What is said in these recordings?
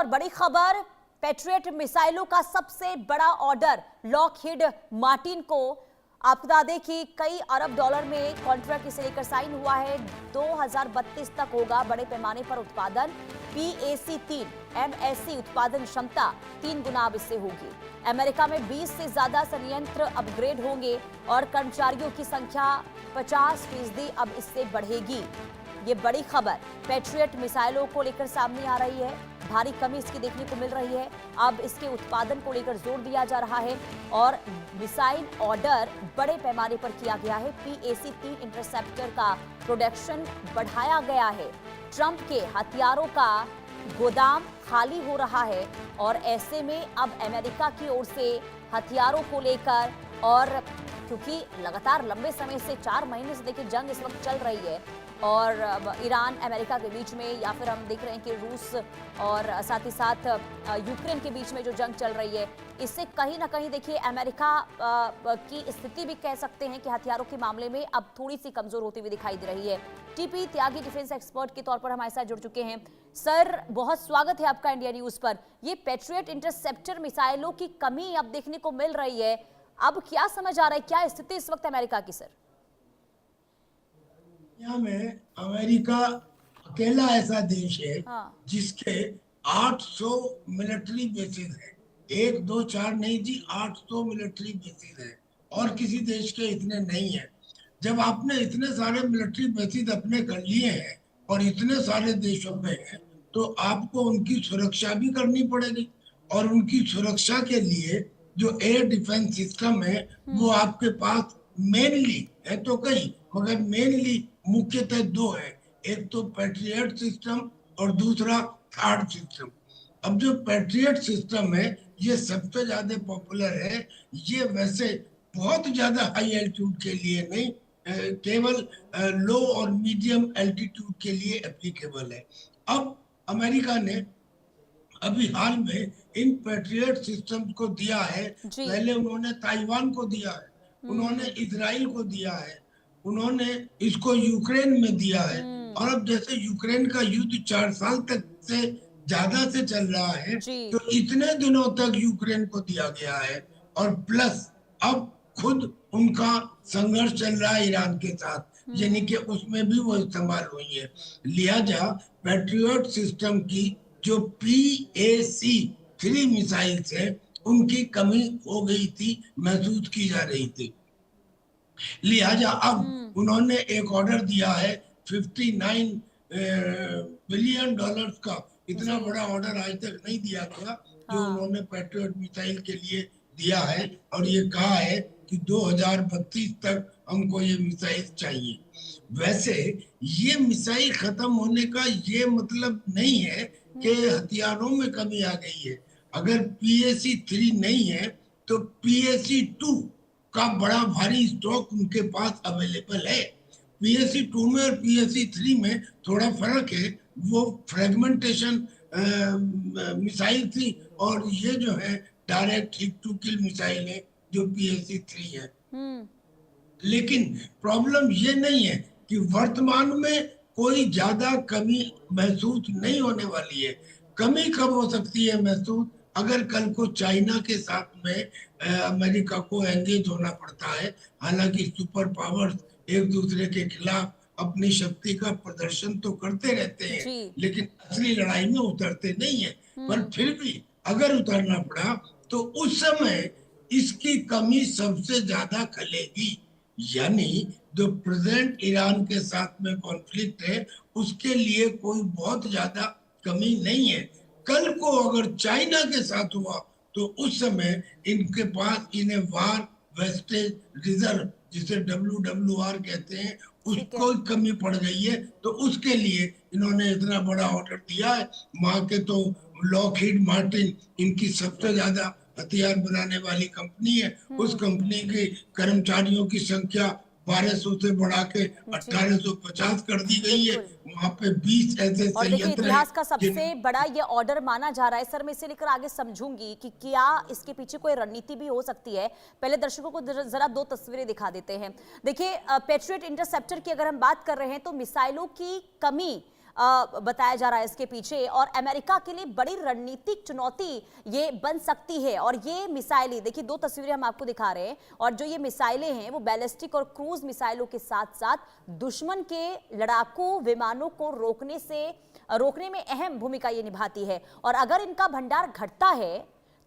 और बड़ी खबर, पैट्रियट मिसाइलों का सबसे बड़ा ऑर्डर लॉकहीड मार्टिन को। आपको बता दें कि कई अरब डॉलर में कॉन्ट्रैक्ट इसे लेकर साइन हुआ है। 2032 तक होगा बड़े पैमाने पर उत्पादन। PAC-3 MSC उत्पादन क्षमता 3 गुना अब इससे होगी। अमेरिका में 20 से ज्यादा संयंत्र अपग्रेड होंगे और कर्मचारियों की संख्या 50% अब इससे बढ़ेगी। ये बड़ी खबर पैट्रियट मिसाइलों को लेकर सामने आ रही है। भारी कमी इसकी देखने को मिल रही है। अब इसके उत्पादन को लेकर जोर दिया जा रहा है और मिसाइल ऑर्डर बड़े पैमाने पर किया गया है। PAC-3 इंटरसेप्टर का प्रोडक्शन बढ़ाया गया है। ट्रंप के हथियारों का गोदाम खाली हो रहा है और ऐसे में अब अमेरिका की ओर से हथियारों को लेकर, और क्योंकि लगातार लंबे समय से 4 महीने से देखिए जंग इस वक्त चल रही है और ईरान अमेरिका के बीच में, या फिर हम देख रहे हैं कि रूस और साथ ही साथ यूक्रेन के बीच में जो जंग चल रही है, इससे कहीं ना कहीं देखिए अमेरिका की स्थिति भी कह सकते हैं कि हथियारों के मामले में अब थोड़ी सी कमजोर होती हुई दिखाई दे रही है। TP त्यागी डिफेंस एक्सपर्ट के तौर पर हमारे साथ जुड़ चुके हैं। सर, बहुत स्वागत है आपका इंडिया न्यूज पर। ये पैट्रियट इंटरसेप्टर मिसाइलों की कमी अब देखने को मिल रही है, अब क्या समझ आ रहा है, क्या स्थिति इस वक्त अमेरिका की? सर, दुनिया में अमेरिका अकेला ऐसा देश है जिसके 800 मिलिट्री बेसिस है। 1 2 4 नहीं जी, 800 मिलिट्री बेसिस है और किसी देश के इतने नहीं है। जब आपने इतने सारे मिलिट्री बेसिस अपने कर लिए हैं और इतने सारे देशों में हैं, तो आपको उनकी सुरक्षा भी करनी पड़ेगी और उनकी सुरक्षा के लिए जो एयर डिफेंस सिस्टम है वो आपके पास मेनली है तो कई, मगर मेनली मुख्यतः 2 है। एक तो पैट्रियट सिस्टम और दूसरा थर्ड सिस्टम। अब जो पैट्रियट सिस्टम है ये सबसे ज्यादा पॉपुलर है। ये वैसे बहुत ज्यादा हाई एल्टीट्यूड के लिए नहीं, केवल लो और मीडियम एल्टीट्यूड के लिए एप्लीकेबल है। अब अमेरिका ने अभी हाल में इन पैट्रियट सिस्टम को दिया है। पहले उन्होंने ताइवान को दिया है, उन्होंने इजराइल को दिया है, उन्होंने इसको यूक्रेन में दिया है। और अब जैसे यूक्रेन का युद्ध 4 साल तक से ज्यादा से चल रहा है, तो इतने दिनों तक यूक्रेन को दिया गया है और प्लस अब खुद उनका संघर्ष चल रहा है ईरान के साथ, यानी कि उसमें भी वो इस्तेमाल हुई है। लिहाजा पैट्रियट सिस्टम की जो PAC-3 मिसाइल्स है उनकी कमी हो गई थी, महसूस की जा रही थी। लिहाजा अब उन्होंने एक ऑर्डर दिया है 59 बिलियन डॉलर्स का। इतना बड़ा ऑर्डर आज तक नहीं दिया गया जो उन्होंने पैट्रियट मिसाइल के लिए दिया है और ये कहा है कि 2032 तक हमको ये मिसाइल चाहिए। वैसे ये मिसाइल खत्म होने का ये मतलब नहीं है कि हथियारों में कमी आ गई है। अगर PAC-3 नहीं है तो PAC-2 का बड़ा भारी स्टॉक उनके पास अवेलेबल है। PAC-2 में और PAC-3 में थोड़ा फर्क है, वो फ्रेगमेंटेशन मिसाइल थी और ये जो है direct hit to kill missile है जो PAC-3 है। लेकिन प्रॉब्लम ये नहीं है कि वर्तमान में कोई ज्यादा कमी महसूस नहीं होने वाली है। कमी कब हो सकती है महसूस? अगर कल को चाइना के साथ में अमेरिका को एंगेज होना पड़ता है। हालांकि सुपर पावर्स एक दूसरे के खिलाफ अपनी शक्ति का प्रदर्शन तो करते रहते हैं, लेकिन असली लड़ाई में उतरते नहीं है। पर फिर भी अगर उतरना पड़ा तो उस समय इसकी कमी सबसे ज्यादा खलेगी। यानी जो प्रेजेंट ईरान के साथ में कॉन्फ्लिक्ट है उसके लिए कोई बहुत ज्यादा कमी नहीं है। कल को अगर चाइना के साथ हुआ तो उस समय इनके पास इन्हें वार वेस्टेज रिजर्व, जिसे WWR कहते हैं, उसको कमी पड़ गई है। तो उसके लिए इन्होंने इतना बड़ा ऑर्डर दिया है। वहां के तो लॉकहीड मार्टिन इनकी सबसे ज्यादा हथियार बनाने वाली कंपनी है। उस कंपनी के कर्मचारियों की संख्या 1200 से बढ़ा के 1850 कर दी गई है। वहाँ पे 20 ऐसे संयंत्र हैं। इतिहास का सबसे बड़ा ये ऑर्डर माना जा रहा है। सर, मैं इसे लेकर आगे समझूंगी कि क्या इसके पीछे कोई रणनीति भी हो सकती है। पहले दर्शकों को जरा 2 तस्वीरें दिखा देते हैं। देखिए, पैट्रियट इंटरसेप्टर की अगर हम बात कर रहे हैं तो मिसाइलों की कमी बताया जा रहा है इसके पीछे, और अमेरिका के लिए बड़ी रणनीतिक चुनौती ये बन सकती है। और ये मिसाइलें देखिए, दो तस्वीरें हम आपको दिखा रहे हैं, और जो ये मिसाइलें हैं वो बैलिस्टिक और क्रूज मिसाइलों के साथ साथ दुश्मन के लड़ाकू विमानों को रोकने में अहम भूमिका ये निभाती है। और अगर इनका भंडार घटता है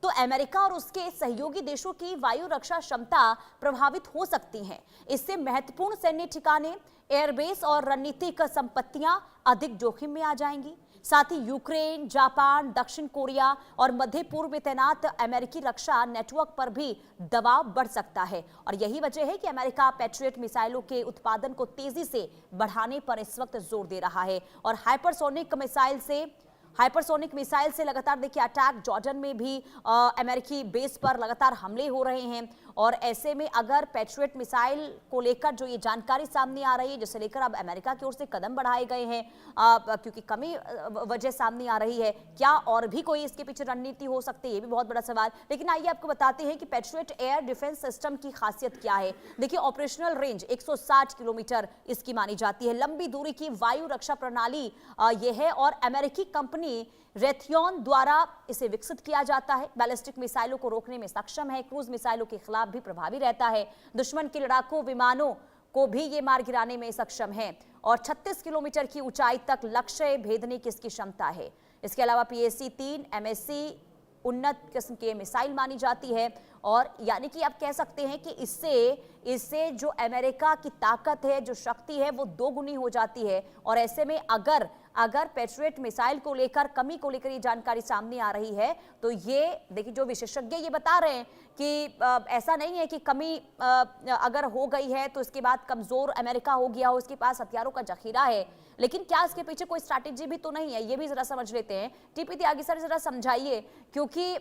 तो अमेरिका और उसके सहयोगी देशों की वायु रक्षा क्षमता प्रभावित हो सकती है। इससे महत्वपूर्ण सैन्य ठिकाने, एयरबेस और रणनीतिक संपत्तियां अधिक जोखिम में आ जाएंगी। साथ ही यूक्रेन, जापान, दक्षिण कोरिया और मध्य पूर्व में तैनात अमेरिकी रक्षा नेटवर्क पर भी दबाव बढ़ सकता है। और यही वजह है कि अमेरिका पैट्रियट मिसाइलों के उत्पादन को तेजी से बढ़ाने पर इस वक्त जोर दे रहा है। और हाइपरसोनिक मिसाइल से लगातार देखिए अटैक, जॉर्डन में भी अमेरिकी बेस पर लगातार हमले हो रहे हैं। और ऐसे में अगर पैट्रियट मिसाइल को लेकर जो ये जानकारी सामने आ रही है, जिसे लेकर अब अमेरिका की ओर से कदम बढ़ाए गए हैं, क्योंकि कमी वजह सामने आ रही है, क्या और भी कोई इसके पीछे रणनीति हो सकती है, ये भी बहुत बड़ा सवाल। लेकिन आइए आपको बताते हैं कि पैट्रियट एयर डिफेंस सिस्टम की खासियत क्या है। देखिए, ऑपरेशनल रेंज 160 किलोमीटर इसकी मानी जाती है। लंबी दूरी की वायु रक्षा प्रणाली ये है, और अमेरिकी कंपनी रेथियन द्वारा इसे विकसित किया जाता है। बैलिस्टिक मिसाइलों को रोकने में सक्षम है, क्रूज मिसाइलों के खिलाफ भी प्रभावी रहता है, दुश्मन के लड़ाकू विमानों को भी ये मार गिराने में सक्षम है, और 36 किलोमीटर की ऊंचाई तक लक्ष्य भेदने की इसकी क्षमता है। इसके अलावा PAC-3 MSC उन्नत किस्म के मिसाइल मानी जाती है। और यानी कि आप कह सकते हैं कि इससे जो अमेरिका की ताकत है, जो शक्ति है, वो दोगुनी हो जाती है। और ऐसे में अगर पैट्रियट मिसाइल को लेकर, कमी को लेकर ये जानकारी सामने आ रही है, तो ये देखिए, जो विशेषज्ञ ये बता रहे हैं कि ऐसा नहीं है कि कमी अगर हो गई है तो इसके बाद कमजोर अमेरिका हो गया हो, इसके पास हथियारों का जखीरा है, लेकिन क्या इसके पीछे कोई स्ट्रैटेजी भी तो नहीं है, ये भी जरा समझ लेते हैं। TP त्यागी सर, जरा समझाइए, क्योंकि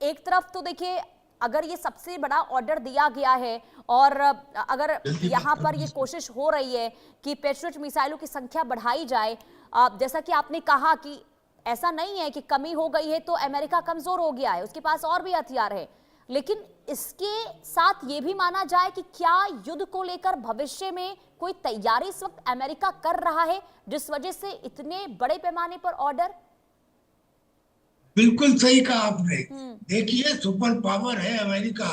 एक तरफ तो देखिए, अगर ये सबसे बड़ा ऑर्डर दिया गया है, और अगर यहाँ पर ये कोशिश हो रही है कि पैट्रियट मिसाइलों की संख्या बढ़ाई जाए, जैसा कि आपने कहा कि ऐसा नहीं है कि कमी हो गई है तो अमेरिका कमजोर हो गया है, उसके पास और भी हथियार है, लेकिन इसके साथ ये भी माना जाए कि क्या युद्ध को लेकर भविष्य में कोई तैयारी इस वक्त अमेरिका कर रहा है, जिस वजह से इतने बड़े पैमाने पर ऑर्डर? बिल्कुल सही कहा आपने। देखिए, सुपर पावर है अमेरिका,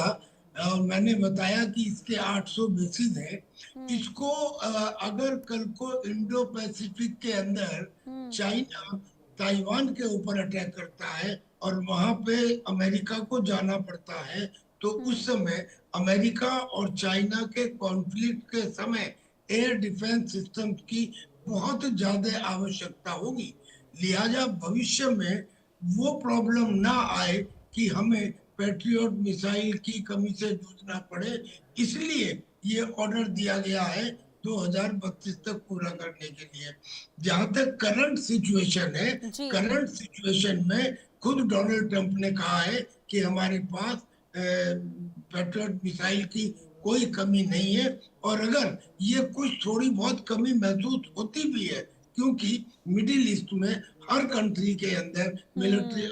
और मैंने बताया कि इसके 800 बेसिस हैं। इसको अगर कल को इंडो पैसिफिक के अंदर चाइना ताइवान के ऊपर अटैक करता है और वहां पे अमेरिका को जाना पड़ता है, तो उस समय अमेरिका और चाइना के कॉन्फ्लिक्ट के समय एयर डिफेंस सिस्टम की बहुत ज्यादा आवश्यकता होगी। लिहाजा भविष्य में वो प्रॉब्लम ना आए कि हमें पैट्रियट मिसाइल की कमी से जूझना पड़े, इसलिए ये ऑर्डर दिया गया है 2032 तक पूरा करने के लिए। जहां तक करंट सिचुएशन है, करंट सिचुएशन में खुद डोनाल्ड ट्रंप ने कहा है कि हमारे पास पैट्रियट मिसाइल की कोई कमी नहीं है। और अगर ये कुछ थोड़ी बहुत कमी महसूस होती भी है, क्योंकि मिडिल ईस्ट में हर कंट्री के अंदर मिलिट्री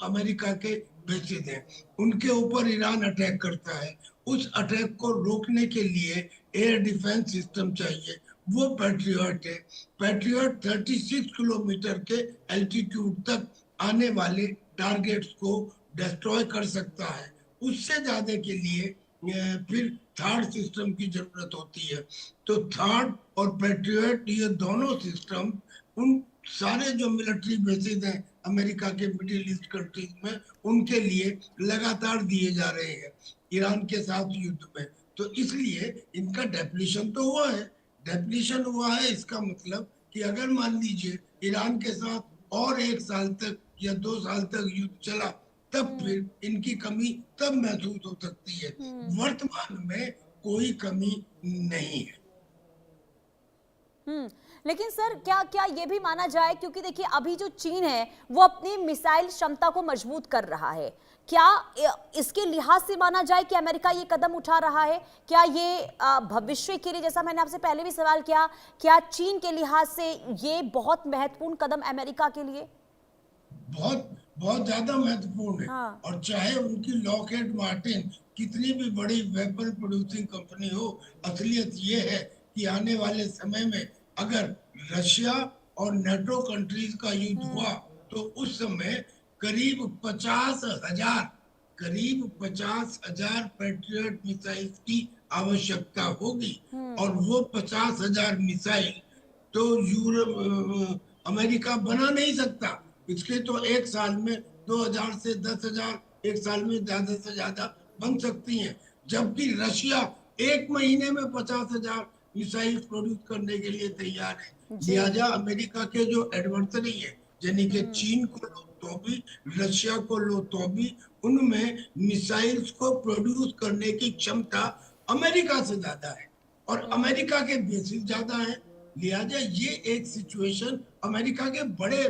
अमेरिका के बेसिस हैं, उनके ऊपर ईरान अटैक करता है, उस अटैक को रोकने के लिए एयर डिफेंस सिस्टम चाहिए, वो पैट्रियट है। पैट्रियट 36 किलोमीटर के एल्टीट्यूड तक आने वाले टारगेट्स को डिस्ट्रॉय कर सकता है। उससे ज्यादा के लिए फिर थर्ड सिस्टम की जरूरत होती है। तो थर्ड और पैट्रियट, ये दोनों सिस्टम उन सारे जो मिलिट्री बेसिस हैं अमेरिका के मिडिल ईस्ट कंट्रीज में, उनके लिए लगातार दिए जा रहे हैं ईरान के साथ युद्ध में। तो इसलिए इनका डेप्लीशन तो हुआ है। डेप्लीशन हुआ है, इसका मतलब कि अगर मान लीजिए ईरान के साथ और 1 साल तक या 2 साल तक युद्ध चला, तब फिर इनकी कमी तब महसूस हो सकती है। वर्तमान में कोई कमी नहीं है। लेकिन सर, क्या ये भी माना जाए, क्योंकि देखिए अभी जो चीन है वो अपनी मिसाइल क्षमता को मजबूत कर रहा है, क्या इसके लिहाज से माना जाए कि अमेरिका ये कदम उठा रहा है? क्या ये भविष्य के लिए, जैसा मैंने आपसे पहले भी सवाल किया, क्या चीन के लिहाज से ये बहुत महत्वपूर्ण कदम अमेरिका के लिए? बहुत बहुत ज्यादा महत्वपूर्ण है। हाँ। और चाहे उनकी लॉकहीड मार्टिन कितनी भी बड़ी वेपन प्रोड्यूसिंग कंपनी हो, असलियत ये है कि आने वाले समय में अगर रशिया और नेटो कंट्रीज का युद्ध हुआ तो उस समय करीब 50,000 पैट्रियट मिसाइल की आवश्यकता होगी। और वो 50,000 मिसाइल तो यूरोप अमेरिका बना नहीं सकता। इसके तो एक साल में 2,000 से 10,000, एक साल में ज्यादा से ज्यादा बन सकती हैं, जबकि रशिया एक महीने में 50,000 मिसाइल प्रोड्यूस करने के लिए तैयार है। लिहाजा अमेरिका के जो एडवर्सरी है, यानी कि चीन को लो तो भी, रशिया को लो तो भी, उनमें मिसाइल्स को प्रोड्यूस करने की क्षमता अमेरिका से ज्यादा है और अमेरिका के बेसिस ज्यादा है। लिहाजा ये एक सिचुएशन, अमेरिका के बड़े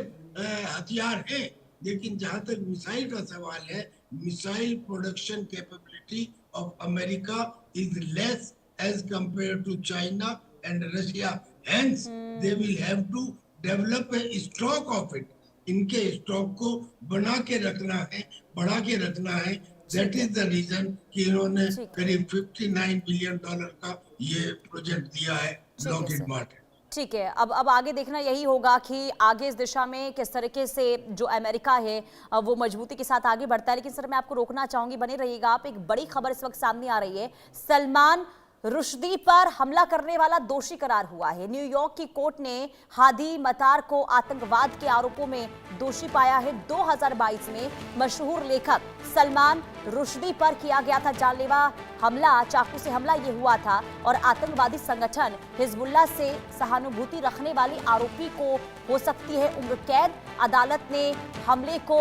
हथियार हैं, लेकिन जहां तक मिसाइल का सवाल है, missile production capability of America is less as compared to China and Russia. Hence, they will have to develop a stock of it. इनके स्टॉक को बना के रखना है, बढ़ा के रखना है। That is the reason कि इन्होंने करीब $59 बिलियन का ये प्रोजेक्ट दिया है लॉकहीड मार्टिन। ठीक है, अब आगे देखना यही होगा कि आगे इस दिशा में किस तरीके से जो अमेरिका है वो मजबूती के साथ आगे बढ़ता है। लेकिन सर, मैं आपको रोकना चाहूंगी, बने रहिएगा आप। एक बड़ी खबर इस वक्त सामने आ रही है। सलमान रुश्दी पर हमला करने वाला दोषी करार हुआ है। न्यूयॉर्क की कोर्ट ने हादी मतार को आतंकवाद के आरोपों में दोषी पाया है। 2022 में मशहूर लेखक सलमान रुश्दी पर किया गया था जानलेवा हमला, चाकू से हमला ये हुआ था और आतंकवादी संगठन हिजबुल्लाह से सहानुभूति रखने वाले आरोपी को हो सकती है उम्र कैद। अदालत ने हमले को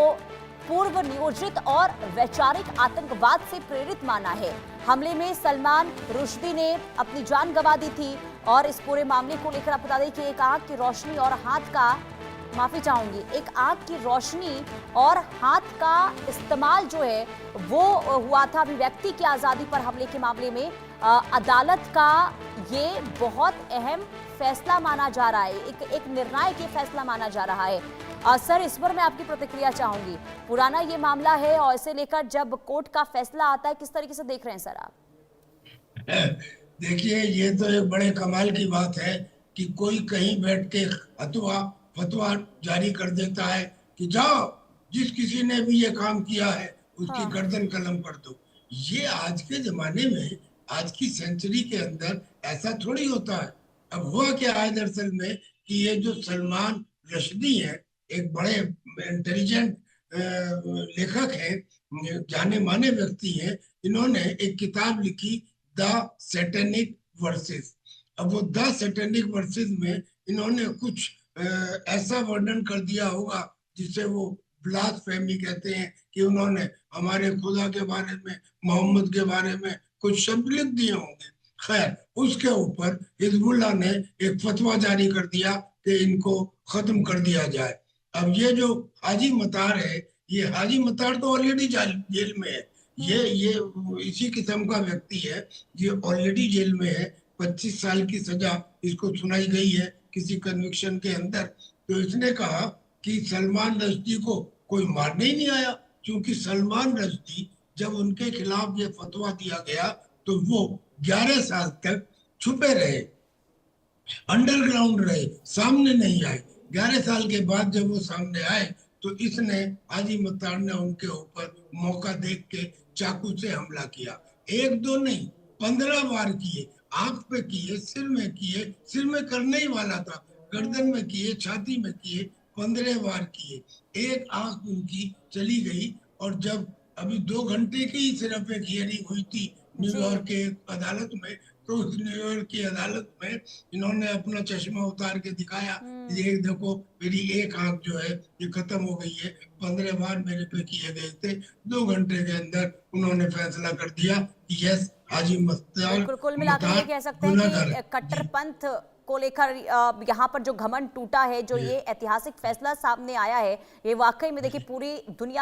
पूर्व नियोजित और वैचारिक आतंकवाद से प्रेरित माना है। हमले में सलमान रुश्दी ने अपनी जान गंवा दी थी और इस पूरे मामले को लेकर आप बता दें कि एक आंख की रोशनी और हाथ का, माफी चाहूंगी, एक आंख की रोशनी और हाथ का इस्तेमाल जो है वो हुआ था अभिव्यक्ति की आजादी पर हमले के मामले में। अदालत का ये बहुत अहम फैसला माना जा रहा है, एक निर्णायक ये फैसला माना जा रहा है। सर, इस पर मैं आपकी प्रतिक्रिया चाहूंगी। पुराना ये मामला है और इसे लेकर जब कोर्ट का फैसला आता है, किस तरीके से देख रहे हैं सर आप? देखिए, ये तो एक बड़े कमाल की बात है कि कोई कहीं बैठ के फतवा जारी कर देता है कि जाओ, जिस किसी ने भी ये काम किया है उसकी गर्दन कलम कर दो। ये आज के जमाने में, आज की सेंचुरी के अंदर ऐसा थोड़ी होता है। अब हुआ क्या है दरअसल में कि ये जो सलमान रश्दी है, एक बड़े इंटेलिजेंट लेखक हैं, जाने माने व्यक्ति हैं। इन्होंने एक किताब लिखी, द सैटेनिक वर्सेस। अब वो द सैटेनिक वर्सेस में इन्होंने कुछ ऐसा वर्णन कर दिया होगा जिसे वो ब्लास्फेमी कहते हैं, कि उन्होंने हमारे खुदा के बारे में, मोहम्मद के बारे में कुछ शब्द लिख दिए होंगे। खैर, उसके ऊपर हिजबुल्लाह ने एक फतवा जारी कर दिया कि इनको खत्म कर दिया जाए। अब ये जो हाजी मतार है, ये हाजी मतार तो ऑलरेडी जेल में है। ये इसी किस्म का व्यक्ति है, ये ऑलरेडी जेल में है। 25 साल की सजा इसको सुनाई गई है किसी कन्विक्शन के अंदर। तो इसने कहा कि सलमान रश्दी को कोई मारने ही नहीं आया, क्योंकि सलमान रश्दी जब उनके खिलाफ ये फतवा दिया गया तो वो 11 साल तक छुपे रहे, अंडरग्राउंड रहे, सामने नहीं आए। 11 साल के बाद जब वो सामने आए तो इसने, हाजी मतार ने उनके ऊपर मौका देख के चाकू से हमला किया। 1-2 नहीं, 15 बार किए। आंख पे किए, सिर में किए, सिर में करने ही वाला था, गर्दन में किए, छाती में किए, 15 बार किए। एक आंख उनकी चली गई। और जब अभी 2 घंटे की ही सिर्फ एक हियरिंग हुई थी न्यूयॉर्क के अदालत में, तो उस न्यूयॉर्क की अदालत में इन्होंने अपना चश्मा उतार के दिखाया, ये देखो मेरी एक आंख जो है ये खत्म हो गई है, 15 बार मेरे पे किए गए थे। 2 घंटे के अंदर उन्होंने फैसला कर दिया कि यस, हाजी मतार कुल मिलाकर ये कह सकते हैं कि कट्टरपंथ को लेकर यहाँ पर जो घमंड टूटा है, जो ये ऐतिहासिक फैसला सामने आया है, ये वाकई में देखिए पूरी दुनिया